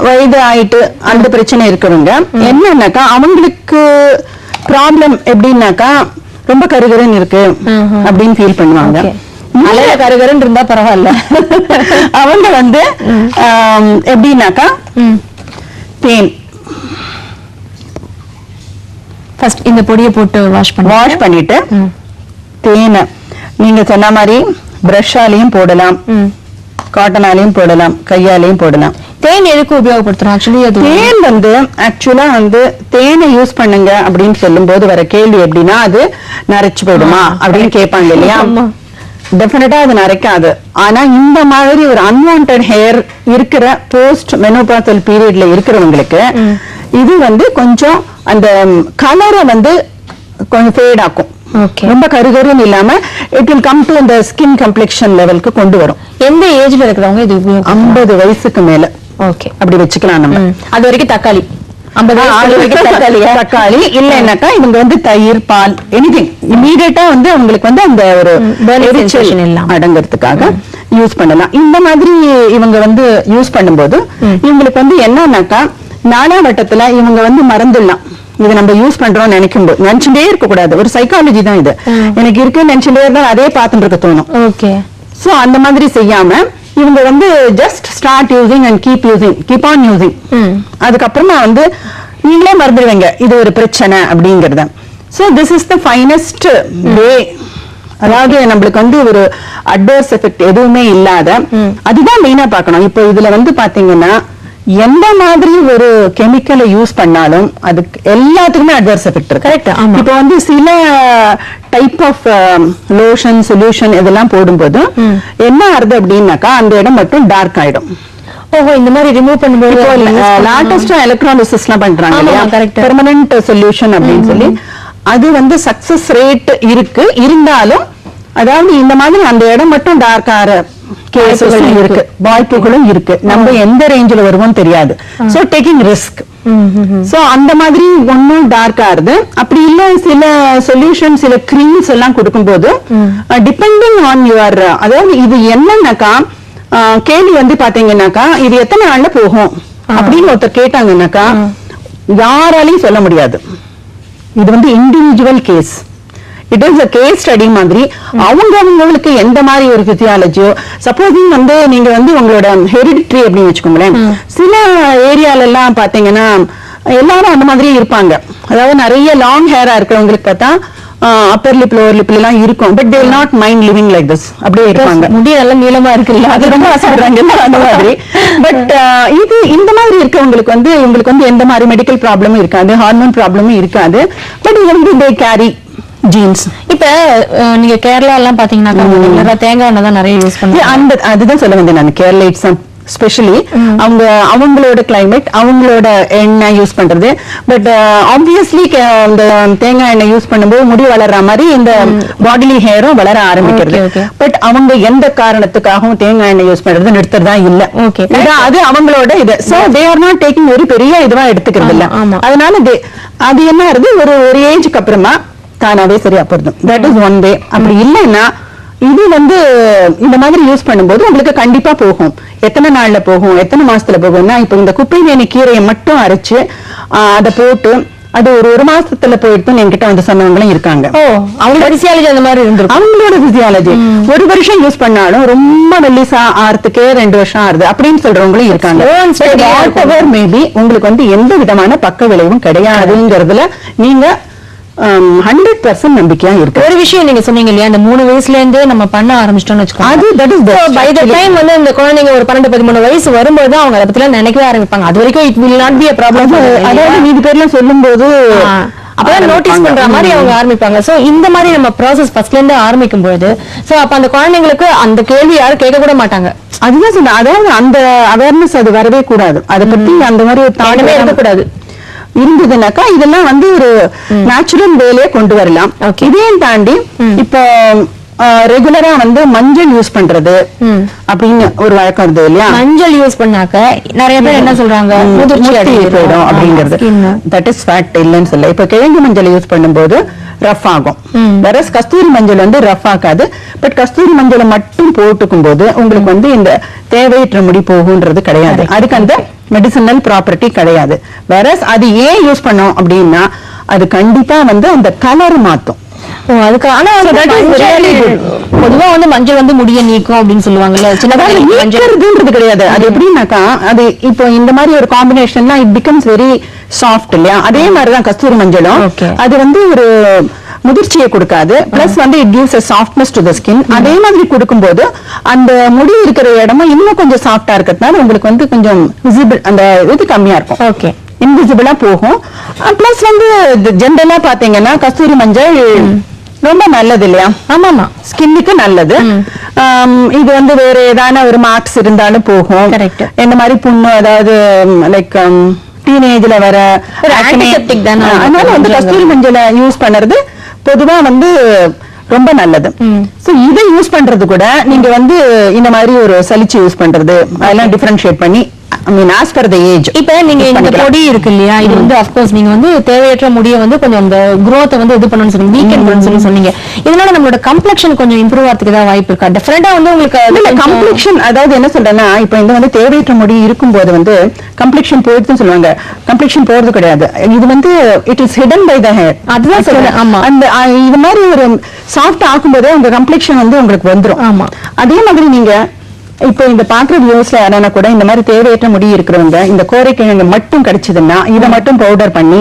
வயது ஆயிட்டு அந்த பிரச்சனை இருக்கிறவங்க என்னன்னாக்கா அவங்களுக்கு ப்ராப்ளம் எப்படின்னாக்கா ரொம்ப கருகருன்னு இருக்கு அப்படின்னு ஃபீல் பண்ணுவாங்க. கருகருன்னு இருந்தா பரவாயில்ல. அவங்க வந்து எப்படின்னாக்கா பெயின் ஃபர்ஸ்ட் இந்த பொடியை போட்டு வாஷ் பண்ணிட்டு தேனை நீங்க சொன்ன மாதிரி பிரஷாலையும் போடலாம், காட்டனாலையும் போடலாம், கையாலையும் போடலாம். தேன் எதுக்கு உபயோகப்படுத்துறோம்? ஆக்சுவலி அது தேன் வந்து ஆக்சுவலா வந்து தேனை யூஸ் பண்ணுங்க அப்படின்னு சொல்லும் போது வர கேள்வி எப்படின்னா, அது நரைச்சு போயிடுமா அப்படின்னு கேட்பாங்க இல்லையா? டெஃபினட்டா அது நரைக்காது. ஆனா இந்த மாதிரி ஒரு அன்வான்ட் ஹேர் இருக்கிற போஸ்ட் மெனோபாசல் பீரியட்ல இருக்கிறவங்களுக்கு இது வந்து கொஞ்சம் அந்த கலரை வந்து கொஞ்சம் ஃபேட் ஆக்கும். ரொம்ப கருகருன்னு இல்லாம இட் வில் கம் டு அந்த ஸ்கின் கம்ப்ளெக்ஷன் லெவலுக்கு கொண்டு வரும். எந்த ஏஜ்ல இருக்கிறவங்க இது 50 வயசுக்கு மேல ஓகே அப்படி வச்சுக்கலாம். நம்ம அது வரைக்கும் தக்காளி 50 வரைக்கும் தக்காளி இல்லைன்னாக்கா இவங்க வந்து தயிர், பால், எனிதிங் இமீடியட்டா வந்து அவங்களுக்கு வந்து அந்த ஒரு அடங்கிறதுக்காக யூஸ் பண்ணலாம். இந்த மாதிரி இவங்க வந்து யூஸ் பண்ணும்போது இவங்களுக்கு வந்து என்னன்னாக்கா நாளாவட்டத்துல இவங்க வந்து மறந்துடலாம். இது நம்ம யூஸ் பண்றோம் நினைச்சுட்டே இருக்க கூடாது. ஒரு சைக்காலஜி தான் இது. எனக்கு இருக்குன்னு நினைச்சுட்டே இருந்தா அதே பார்த்துட்டு இருக்க தோணும். ஓகே. சோ அந்த மாதிரி செய்யாம இவங்க வந்து just start using and keep on using. அதுக்கப்புறமா வந்து நீங்களே மறந்துடுவீங்க இது ஒரு பிரச்சனை அப்படிங்கறத. So this is the finest way. அதாவது நம்மளுக்கு வந்து ஒரு அட்வர்ஸ் எஃபெக்ட் எதுவுமே இல்லாத, அதுதான் மெயினா பார்க்கணும். இப்போ இதுல வந்து பாத்தீங்கன்னா எந்த மாதிரி ஒரு கெமிக்கலை யூஸ் பண்ணாலும் அதுக்கு எல்லாத்துக்குமே அட்வர்ஸ் எஃபெக்ட் இருக்கு. கரெக்ட். இப்போ வந்து சில டைப் ஆஃப் லோஷன், சொல்யூஷன் இதெல்லாம் போடும்போது என்ன ஆறுது அப்படின்னாக்கா அந்த இடம் மட்டும் டார்க் ஆயிடும். ஓஹோ, இந்த மாதிரி ரிமூவ் பண்ணும்போது லேட்டஸ்டா எலக்ட்ராலிசிஸ் எல்லாம் பண்றாங்க இல்லையா, பெர்மனன்ட் சொல்யூஷன் அப்படின்னு சொல்லி. அது வந்து சக்சஸ் ரேட் இருக்கு. இருந்தாலும் அதாவது இந்த மாதிரி அந்த இடம் மட்டும் டார்க் ஆற கேசஸும் இருக்கு, வாய்ப்புகளும் இருக்கு. நம்ம எந்த ரேஞ்சில வருவோம் தெரியாது. So taking risk. சோ அந்த மாதிரி ஒன்னும் டார்க் ஆறுது. அப்படி இல்ல சில சொல்யூஷன், சில கிரீம்ஸ் எல்லாம் கொடுக்கும்போது டிபெண்டிங் ஆன் யுவர், அதாவது இது என்னன்னாக்கா கேள்வி வந்து பாத்தீங்கன்னாக்கா இது எத்தனை நாள்ல போகும் அப்படின்னு ஒருத்தர் கேட்டாங்கன்னாக்கா யாராலையும் சொல்ல முடியாது. இது வந்து individual case. It is a case study மாதிரி. அவங்களுக்கு எந்த மாதிரி ஒரு பிசியாலஜியோ, சப்போஸிங் வந்து நீங்க வந்து உங்களோட ஹெரிடிட்ரி அப்படின்னு வச்சுக்கோங்களேன். சில ஏரியால எல்லாம் பாத்தீங்கன்னா எல்லாரும் அந்த மாதிரி இருப்பாங்க. அதாவது நிறைய லாங் ஹேரா இருக்கிறவங்களுக்கு பார்த்தா அப்பர் லிப், லோவர் லிப்ல எல்லாம் இருக்கும். But they will not mind living like this. அப்படியே இருப்பாங்க. முடி நல்ல நீளமா இருக்குல்ல, அது ரொம்ப ஆசைப்படுறாங்க அந்த மாதிரி. பட் இது இந்த மாதிரி இருக்கவங்களுக்கு வந்து இவங்களுக்கு வந்து எந்த மாதிரி மெடிக்கல் ப்ராப்ளமும் இருக்காது, ஹார்மோன் ப்ராப்ளமும் இருக்காது. பட் இவங்க தே கேரி ஜீன்ஸ். இப்ப நீங்க கேரளா எல்லாம் பாத்தீங்கன்னா தேங்காய் எண்ணெய் தான் நிறைய யூஸ் பண்ணுவாங்க. அதுதான் சொல்ல வந்தேன் நான். கேரளா இட்ஸ் ஸ்பெஷலி அவங்களோட கிளைமேட், அவங்களோட எண்ணெய் யூஸ் பண்றது. பட் ஆப்வியஸ்லி இந்த தேங்காய் எண்ணெய் யூஸ் பண்ணும்போது முடி வளர்ற மாதிரி இந்த பாடிலி ஹேரும் வளர ஆரம்பிக்கிறது. பட் அவங்க எந்த காரணத்துக்காகவும் தேங்காய் எண்ணெய் யூஸ் பண்றது நிறுத்துறதா இல்ல. அது அவங்களோட இது. So they are not taking ஒரு பெரிய இதுவா எடுத்துக்கிறது இல்ல. அதனால அது என்ன ஆகுது, ஒரு ஏஜுக்கு அப்புறமா தானாவே சரியா போறது. That is one way. அப்படி இல்லைன்னா இது வந்து இந்த மாதிரி யூஸ் பண்ணும்போது உங்களுக்கு கண்டிப்பா போகும். எத்தனை நாள்ல போகும், எத்தனை மாசத்துல போகும்னா, இப்ப இந்த குப்பைமேனி கீரையை மட்டும் அரைச்சு அதை போட்டு அது ஒரு மாசத்துல போயிட்டு என்கிட்ட வந்து சொன்னவங்களும் இருக்காங்க. அவங்களோட பிசியாலஜி அந்த மாதிரி இருந்திருக்கு. அவங்களோட பிசியாலஜி ஒரு வருஷம் யூஸ் பண்ணாலும் ரொம்ப மெல்லிசா ஆறதுக்கே 2 வருஷம் ஆறுது அப்படின்னு சொல்றவங்களும் இருக்காங்க. மேபி உங்களுக்கு வந்து எந்த விதமான பக்க விளைவும் கிடையாதுங்கிறதுல நீங்க 100% நம்பிக்கையா இருக்கு. ஒரு விஷயம் நீங்க சொன்னீங்க இல்லையா, அந்த 3 வயசுல இருந்தே நம்ம பண்ண ஆரம்பிச்சிட்டோம்னு வச்சுக்கோங்க. அது that is by the time வந்து இந்த குழந்தைங்க ஒரு 12-13 வயசு வரும்போது அவங்க அதை பத்தி நினைக்கவே ஆரம்பிப்பாங்க. அது வரைக்கும் it will not be a problem. அதாவது மீதி பேர்லாம் சொல்லும்போது அப்பதான் நோட்டீஸ் பண்ற மாதிரி அவங்க ஆரம்பிப்பாங்க. சோ இந்த மாதிரி நம்ம ப்ராசஸ் ஃபர்ஸ்ட்ல இருந்து ஆரம்பிக்கும் போது சோ அப்ப அந்த குழந்தைங்களுக்கு அந்த கேள்வி யாரும் கேட்க கூட மாட்டாங்க. அதுதான் சொன்ன. அதாவது அந்த அவேர்னஸ் அது வரவே கூடாது. அதை பத்தி அந்த மாதிரி ஒரு தாண்டவே இருக்கக்கூடாது. இருந்ததுனாக்கா இதெல்லாம் வந்து ஒரு நேச்சுரல் வேலையை கொண்டு வரலாம். இதையும் தாண்டி இப்போ ரெகுலரா வந்து மஞ்சள் யூஸ் பண்றது அப்படின்னு ஒரு வழக்கம் இருந்தது இல்லையா. மஞ்சள் யூஸ் பண்ணாக்க நிறைய பேர் என்ன சொல்றாங்க, முதிர்ச்சி போயிடும் அப்படிங்கிறது. That is fact. இல்லைன்னு சொல்ல. இப்ப கிழங்கு மஞ்சள் யூஸ் பண்ணும்போது ரஃப் ஆகும். வேற கஸ்தூரி மஞ்சள் வந்து ரஃப் ஆகாது. பட் கஸ்தூரி மஞ்சளை மட்டும் போட்டுக்கும் போது உங்களுக்கு வந்து இந்த தேவையற்ற முடி போகுன்றது கிடையாது. அதுக்கு அந்த மெடிசினல் ப்ராப்பர்ட்டி கிடையாது. வேற அது ஏன் யூஸ் பண்ணோம் அப்படின்னா அது கண்டிப்பா வந்து அந்த கலர் மாத்தும். அதுக்கு ஆனா பொதுவா வந்து மஞ்சள் வந்து முடிய நீக்கும் அப்படின்னு சொல்லுவாங்கல்ல. சின்னதுன்றது கிடையாது. அது எப்படின்னாக்கா அது இப்போ இந்த மாதிரி ஒரு காம்பினேஷன்னா இட் பிகம்ஸ் வெரி சாஃப்ட் இல்லையா, அதே மாதிரிதான் கஸ்தூரி மஞ்சளும். அது வந்து ஒரு முதிர்ச்சியை கொடுக்காது, பிளஸ் வந்து it gives a softness to the skin. அதே மாதிரி கொடுக்கும்போது அந்த முடி இருக்கிற இடமும் இன்னும் கொஞ்சம் சாஃப்டா இருக்கிறதுனால உங்களுக்கு வந்து கொஞ்சம் விசிபிள் அந்த இது கம்மியா இருக்கும். ஓகே, இன்விசிபிளா போகும். பிளஸ் வந்து ஜென்ரலா பாத்தீங்கன்னா கஸ்தூரி மஞ்சள் ரொம்ப நல்லது இல்லையா? ஆமாமா, ஸ்கின்னுக்கு நல்லது. இது வந்து வேற ஏதான ஒரு மார்க்ஸ் இருந்தாலும் போகும். இந்த மாதிரி புண்ணு, அதாவது லைக் டீனேஜ்ல வர ஆன்டிசெப்டிக் தான. அதனால வந்து கஸ்தூரி மஞ்சளை யூஸ் பண்றது பொதுவா வந்து ரொம்ப நல்லது. சோ இதை யூஸ் பண்றது கூட நீங்க வந்து இந்த மாதிரி ஒரு சலிச்சு யூஸ் பண்றது அதெல்லாம் டிஃபரன்ஷியேட் பண்ணி I mean as per the age. இப்ப நீங்க இந்த பொடி இருக்கு இல்லையா, இது வந்து of course நீங்க வந்து தேவையற்ற முடிய வந்து கொஞ்சம் அந்த growth வந்து இது பண்ணனும்னு சொன்னீங்க, வீக்கெண்ட் பண்ணனும்னு சொன்னீங்க. இதனால நம்மளோட கம்ப்ளெக்ஷன் கொஞ்சம் இம்ப்ரூவ் ஆகிறதுக்கு ஏதாவது வாய்ப்பு இருக்கா? டெஃபினட்டா வந்து உங்களுக்கு இல்ல கம்ப்ளெக்ஷன், அதாவது என்ன சொல்றேன்னா இப்ப இந்த வந்து தேவையற்ற முடி இருக்கும்போது வந்து கம்ப்ளெக்ஷன் போயிடுதுன்னு சொல்லுவாங்க. கம்ப்ளெக்ஷன் போறது கிடையாது, இது வந்து it is hidden by the hair. அதுதான் சொல்றேன். ஆமா, அந்த இது மாதிரி ஒரு சாஃப்ட் ஆக்கும்போது உங்க கம்ப்ளெக்ஷன் வந்து உங்களுக்கு வந்துரும். ஆமா, அதே மாதிரி நீங்க இப்போ இந்த பாக்குற வியூஸ்ல யாரானா கூட இந்த மாதிரி தேவையற்ற முடி இருக்கிறவங்க இந்த கோரைக்கிழங்கு மட்டும் கிடைச்சதுன்னா இதை மட்டும் பவுடர் பண்ணி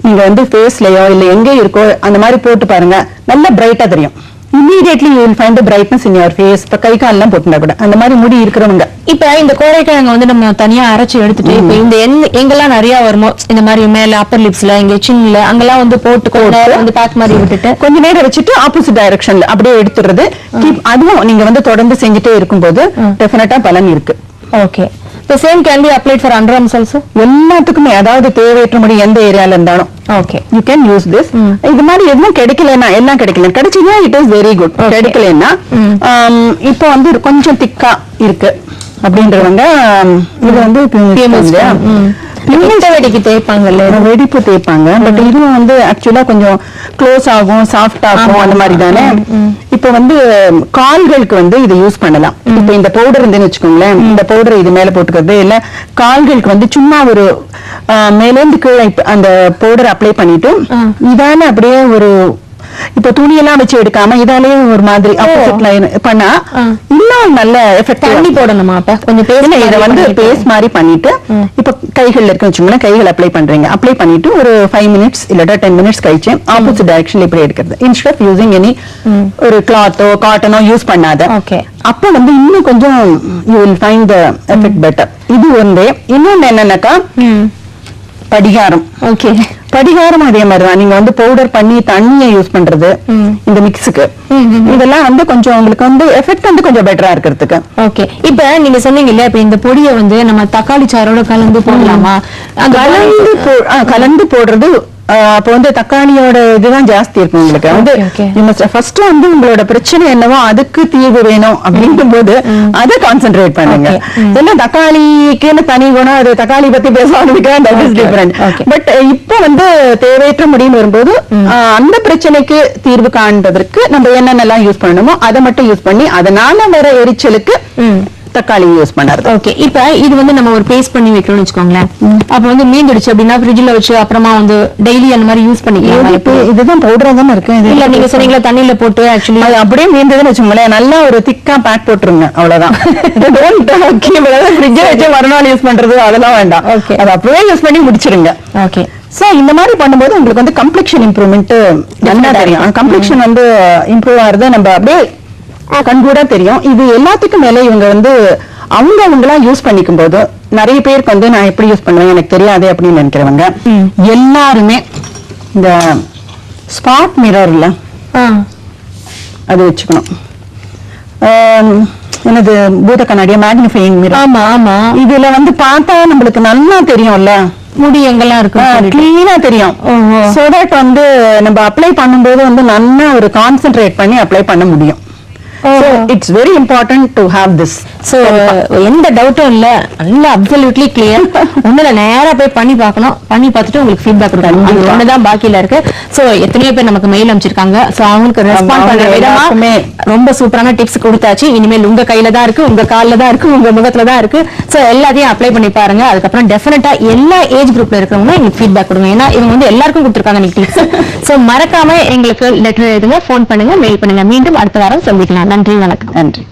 நீங்க வந்து ஃபேஸ்லயோ இல்ல எங்க இருக்கோ அந்த மாதிரி போட்டு பாருங்க, நல்ல பிரைட்டா தெரியும். immediately you will find the brightness in your face. இப்ப கை கால் எல்லாம் போட்டுனா கூட அந்த மாதிரி முடி இருக்கிறவங்க இப்ப இந்த கோரைக்கிழங்கு வந்து நம்ம தனியா அரைச்சு எடுத்துட்டு இப்ப இந்த எங்கெல்லாம் நிறைய வருமோ இந்த மாதிரி மேல அப்பர் லிப்ஸ்ல இங்க சின்ல அங்கெல்லாம் வந்து போட்டு வந்து பேக் மாதிரி விட்டுட்டு கொஞ்ச நேரம் வச்சுட்டு ஆப்போசிட் டைரக்ஷன்ல அப்படியே எடுத்துறது. அதுவும் நீங்க வந்து தொடர்ந்து செஞ்சுட்டே இருக்கும்போது டெஃபினட்டா பலன் இருக்கு. Okay, the same can be applied for underarms also. எல்லாத்துக்குமே, அதாவது தேவையற்ற முடி எந்த ஏரியால இருந்தாலும் okay you can use this. இது மாதிரி எதுவும் கிடைக்கலன்னா எல்லாம் கிடைக்கல, கிடைச்சதுன்னா it is very good. கிடைக்கலன்னா இப்போ வந்து கொஞ்சம் திக்கா இருக்கு அப்படின்றவங்க இது வந்து வெடிக்கு தேய்ப்பாங்கல்ல, வெடிப்பு தேய்ப்பாங்க. பட் இதுவும் வந்து ஆக்சுவலா கொஞ்சம் க்ளோஸ் ஆகும், சாஃப்ட் ஆகும், அந்த மாதிரி தானே. இப்ப வந்து கால்களுக்கு வந்து இதை யூஸ் பண்ணலாம். இப்ப இந்த பவுடர் இருந்துன்னு வச்சுக்கோங்களேன், இந்த பவுடர் இது மேல போட்டுக்கிறது இல்ல, கால்களுக்கு வந்து சும்மா ஒரு மேலேந்து கீழே அந்த பவுடர் அப்ளை பண்ணிட்டு இதான அப்படியே ஒரு இப்ப துணியெல்லாம் வச்சு எடுக்காம இதாலேயே ஒரு மாதிரி ஆப்போசிட் லைன் பண்ணா இன்னும் நல்ல எஃபெக்ட். தண்ணி போடணுமா? அப்ப கொஞ்சம் இதை வந்து பேஸ்ட் மாதிரி பண்ணிட்டு இப்ப கைகள் இருக்கு வச்சுக்கோங்களேன், கைகள் அப்ளை பண்றீங்க, அப்ளை பண்ணிட்டு ஒரு 5 minutes இல்ல 10 minutes கழிச்சு ஆப்போசிட் டைரக்ஷன்ல இப்படி எடுக்கிறது. இன்ஸ்டெட் ஆஃப் யூசிங் எனி ஒரு கிளாத்தோ காட்டனோ யூஸ் பண்ணாத. அப்ப வந்து இன்னும் கொஞ்சம் you will find the effect better. இது வந்து இன்னொன்னு என்னன்னாக்கா படிகாரம். ஓகே, படிகாரம் அதே மாதிரிதான். நீங்க வந்து பவுடர் பண்ணி தண்ணியை யூஸ் பண்றது இந்த மிக்ஸுக்கு இதெல்லாம் வந்து கொஞ்சம் உங்களுக்கு வந்து எஃபெக்ட் வந்து கொஞ்சம் பெட்டரா இருக்கிறதுக்கு. ஓகே, இப்ப நீங்க சொன்னீங்க இல்லையா, இப்ப இந்த பொடியை வந்து நம்ம தக்காளி சாரோட கலந்து போடலாமா? கலந்து போடுறது அப்ப வந்து தக்காளியோட இதுதான் ஜாஸ்தி இருக்கும் உங்களுக்கு. வந்து ஃபர்ஸ்ட் வந்து உங்களோட பிரச்சனை என்னவோ அதுக்கு தீர்வு வேணும் அப்படின்னும் போது அதை கான்சென்ட்ரேட் பண்ணுங்க. ஏன்னா தக்காளிக்கு தனி குணம், அது தக்காளி பத்தி பேசுவாங்க. பட் இப்ப வந்து தேவையற்ற முடியும் வரும்போது அந்த பிரச்சனைக்கு தீர்வு காண்பதற்கு நம்ம என்னென்னலாம் யூஸ் பண்ணணுமோ அதை மட்டும் யூஸ் பண்ணி அதனால வர எரிச்சலுக்கு தக்காளி யூஸ் பண்ணாரு. ஓகே, இப்ப இது வந்து நம்ம ஒரு பேஸ்ட் பண்ணி வைக்கணும்னு வச்சுக்கோங்களேன், அப்ப வந்து மீந்துடுச்சு அப்படின்னா ஃப்ரிட்ஜ்ல வச்சு அப்புறமா வந்து டெய்லி அந்த மாதிரி யூஸ் பண்ணிக்கலாம். இப்போ இதுதான் பவுடரா தான் இருக்கு. இல்ல நீங்க சொன்னீங்களா தண்ணியில போட்டு ஆக்சுவலி அது அப்படியே மீந்ததுன்னு வச்சுக்கோங்களேன், நல்லா ஒரு திக்கா பேக் போட்டுருங்க, அவ்வளவுதான். ஃப்ரிட்ஜ்ல வச்சு மறுநாள் யூஸ் பண்றது அதெல்லாம் வேண்டாம். அது அப்படியே யூஸ் பண்ணி முடிச்சிருங்க. ஓகே, சோ இந்த மாதிரி பண்ணும்போது உங்களுக்கு வந்து கம்ப்ளெக்ஷன் இம்ப்ரூவ்மெண்ட் நல்லா தெரியும். கம்ப்ளெக்ஷன் வந்து இம்ப்ரூவ் ஆகுறது நம்ம அப்படியே கண்கூடா தெரியும். இது எல்லாத்துக்கும் மேல இவங்க வந்து அவங்களா யூஸ் பண்ணிக்கும் போது நிறைய பேருக்கு வந்து நான் எப்படி யூஸ் பண்ணுவேன் எனக்கு தெரியாது அப்படின்னு நினைக்கிறவங்க எல்லாருமே இந்த ஸ்பாட் மிரர்ல அது வச்சுக்கணும். என்னது பூத கண்ணாடியா, மேக்னிஃபையிங் மிரர். ஆமா ஆமா, இதுல வந்து பார்த்தா நம்மளுக்கு நல்லா தெரியும்ல முடி எங்கெல்லாம் இருக்கு, கிளீனா தெரியும். சோ தட் வந்து நம்ம அப்ளை பண்ணும்போது வந்து நல்லா ஒரு கான்சென்ட்ரேட் பண்ணி அப்ளை பண்ண முடியும். So it's very important to have this. So எந்த டவுட்டும் இல்ல, நல்லா அப்சல்யூட்லி கிளியர். ஒண்ணுல நேரா போய் பண்ணி பார்க்கணும், பண்ணி பார்த்துட்டு உங்களுக்கு ஃபீட்பேக் கொடுக்கணும். அது ஒண்ணுதான் பாக்கியில இருக்கு. சோ எத்தனையோ பேர் நமக்கு மெயில் அனுப்பிச்சிருக்காங்க. சோ அவங்களுக்கு ரெஸ்பாண்ட் பண்ற விதமா ரொம்ப சூப்பரான டிப்ஸ் கொடுத்தாச்சு. இனிமேல் உங்க கையில தான் இருக்கு, உங்க கால்ல தான் இருக்கு, உங்க முகத்துல தான் இருக்கு. சோ எல்லாத்தையும் அப்ளை பண்ணி பாருங்க. அதுக்கப்புறம் டெஃபினட்டா எல்லா ஏஜ் குரூப்ல இருக்கிறவங்க எங்களுக்கு ஃபீட்பேக் கொடுங்க. ஏன்னா இவங்க வந்து எல்லாருக்கும் கொடுத்துருக்காங்க நீங்க டிப்ஸ். சோ மறக்காம எங்களுக்கு லெட்டர் எழுதுங்க, போன் பண்ணுங்க, மெயில் பண்ணுங்க. மீண்டும் அடுத்த வாரம் சந்திக்கலாம். நன்றி, வணக்கம். நன்றி.